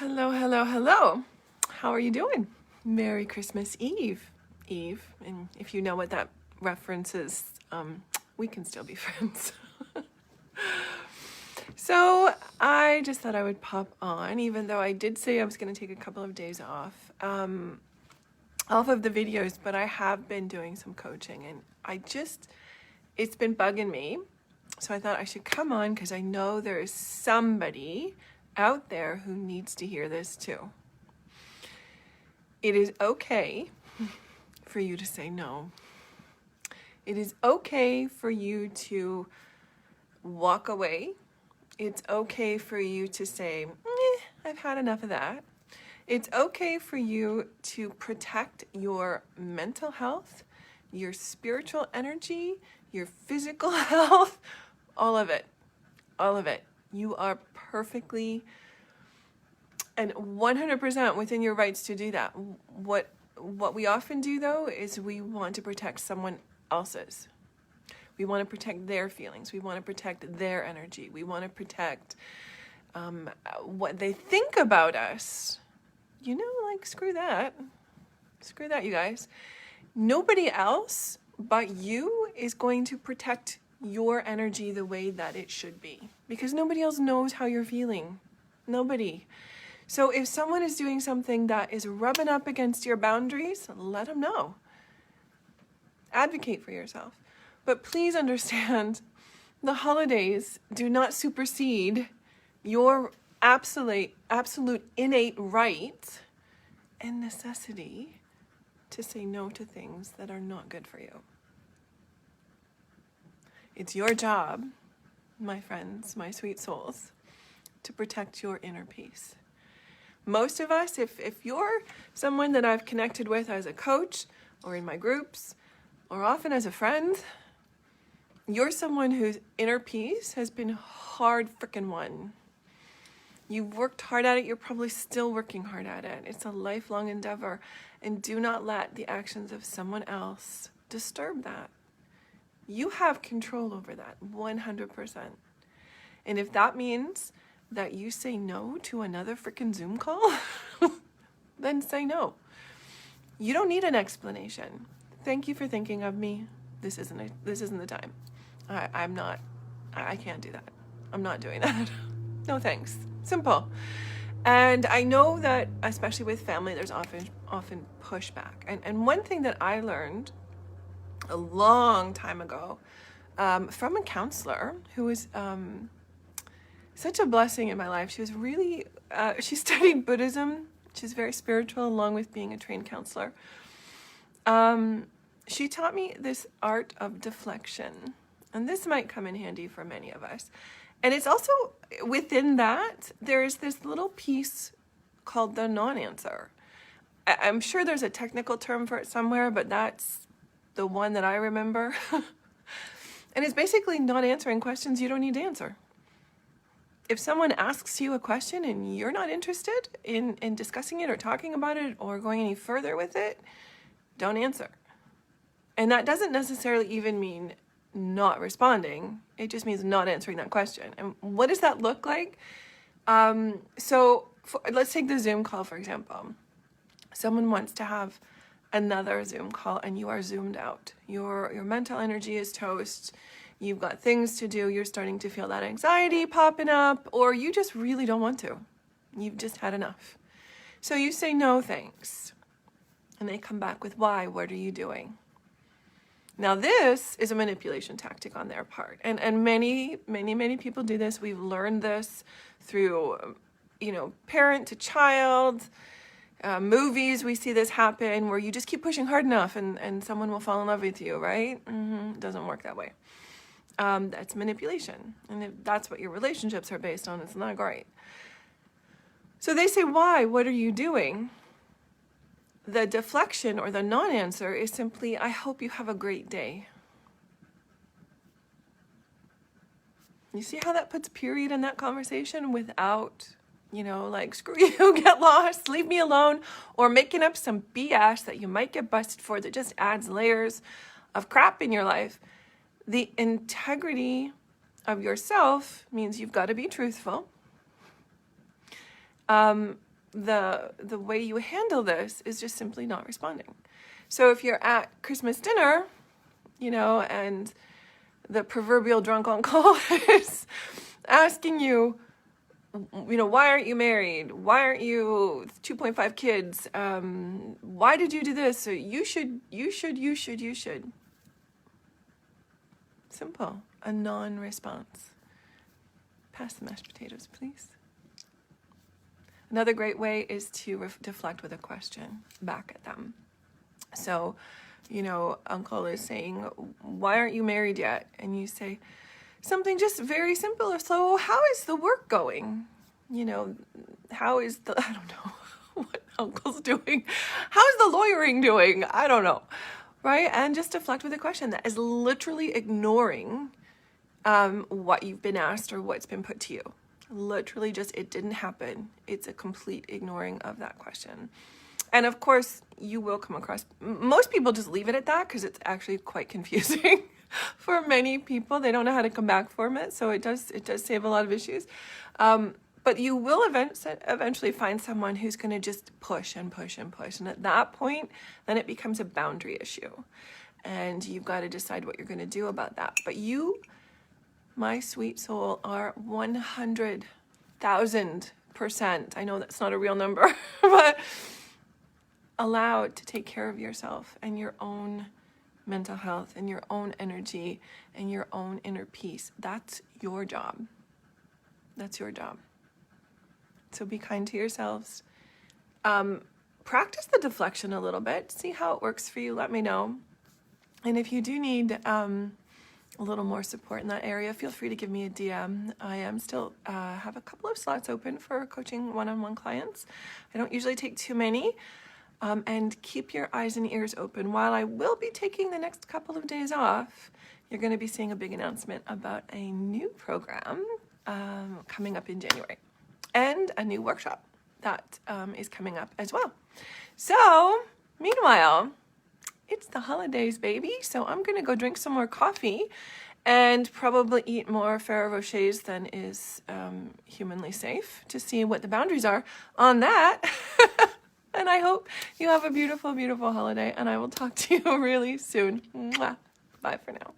Hello, hello, hello. How are you doing? Merry Christmas Eve. And if you know what that reference is, we can still be friends. So I just thought I would pop on, even though I did say I was going to take a couple of days off of the videos, but I have been doing some coaching and it's been bugging me. So I thought I should come on because I know there is somebody out there who needs to hear this too. It is okay for you to say no. It is okay for you to walk away. It's okay for you to say, I've had enough of that. It's okay for you to protect your mental health, your spiritual energy, your physical health, all of it. You are perfectly and 100% within your rights to do that. What we often do though is we want to protect someone else's. We want to protect their feelings. We want to protect their energy. We want to protect what they think about us. Screw that. Screw that, you guys. Nobody else but you is going to protect your energy the way that it should be, because nobody else knows how you're feeling. Nobody. So if someone is doing something that is rubbing up against your boundaries, let them know. Advocate for yourself. But please understand, the holidays do not supersede your absolute innate right and necessity to say no to things that are not good for you. It's your job, my friends, my sweet souls, to protect your inner peace. Most of us, if you're someone that I've connected with as a coach or in my groups or often as a friend, you're someone whose inner peace has been hard frickin' won. You've worked hard at it. You're probably still working hard at it. It's a lifelong endeavor. And do not let the actions of someone else disturb that. You have control over that 100%. And if that means that you say no to another freaking Zoom call, then say no. You don't need an explanation. Thank you for thinking of me. This isn't the time. I can't do that. I'm not doing that. No thanks. Simple. And I know that especially with family, there's often pushback. And one thing that I learned a long time ago from a counselor who was such a blessing in my life. She was really, she studied Buddhism. She's very spiritual along with being a trained counselor. She taught me this art of deflection. And this might come in handy for many of us. And it's also within that, there is this little piece called the non-answer. I'm sure there's a technical term for it somewhere, but that's the one that I remember. And it's basically not answering questions you don't need to answer. If someone asks you a question and you're not interested in discussing it or talking about it or going any further with it, don't answer. And that doesn't necessarily even mean not responding. It just means not answering that question. And what does that look like? Let's take the Zoom call, for example. Someone wants to have another Zoom call and you are zoomed out. Your mental energy is toast. You've got things to do. You're starting to feel that anxiety popping up, or you just really don't want to. You've just had enough. So you say, no, thanks. And they come back with, why? What are you doing? Now this is a manipulation tactic on their part. And many people do this. We've learned this through, parent to child, movies. We see this happen where you just keep pushing hard enough and someone will fall in love with you, right? It doesn't work that way. That's manipulation. And if that's what your relationships are based on, it's not great. So they say, why? What are you doing? The deflection or the non-answer is simply, I hope you have a great day. You see how that puts period in that conversation without, screw you, get lost, leave me alone, or making up some BS that you might get busted for that just adds layers of crap in your life. The integrity of yourself means you've got to be truthful. the way you handle this is just simply not responding. So if you're at Christmas dinner, you know, and the proverbial drunk uncle is asking you, you know, why aren't you married? Why aren't you 2.5 kids? Why did you do this? So you should. Simple. A non-response. Pass the mashed potatoes, please. Another great way is to deflect with a question back at them. So, you know, uncle is saying, why aren't you married yet? And you say something just very simple. So how is the work going? You know, how is the, I don't know what uncle's doing. How's the lawyering doing? I don't know. Right? And just deflect with a question that is literally ignoring what you've been asked or what's been put to you. Literally just, it didn't happen. It's a complete ignoring of that question. And of course, you will come across, most people just leave it at that because it's actually quite confusing for many people. They don't know how to come back from it. So it does save a lot of issues. But you will eventually find someone who's going to just push and push and push. And at that point, then it becomes a boundary issue. And you've got to decide what you're going to do about that. But you, my sweet soul, are 100,000%. I know that's not a real number, but allowed to take care of yourself and your own mental health and your own energy and your own inner peace. That's your job. That's your job. So be kind to yourselves. Practice the deflection a little bit. See how it works for you. Let me know. And if you do need a little more support in that area, feel free to give me a DM. I am still have a couple of slots open for coaching one-on-one clients. I don't usually take too many. And keep your eyes and ears open. While I will be taking the next couple of days off, you're going to be seeing a big announcement about a new program coming up in January. And a new workshop that is coming up as well. So, meanwhile, it's the holidays, baby. So I'm going to go drink some more coffee and probably eat more Ferrero Rochers than is humanly safe to see what the boundaries are on that. And I hope you have a beautiful, beautiful holiday. And I will talk to you really soon. Mwah. Bye for now.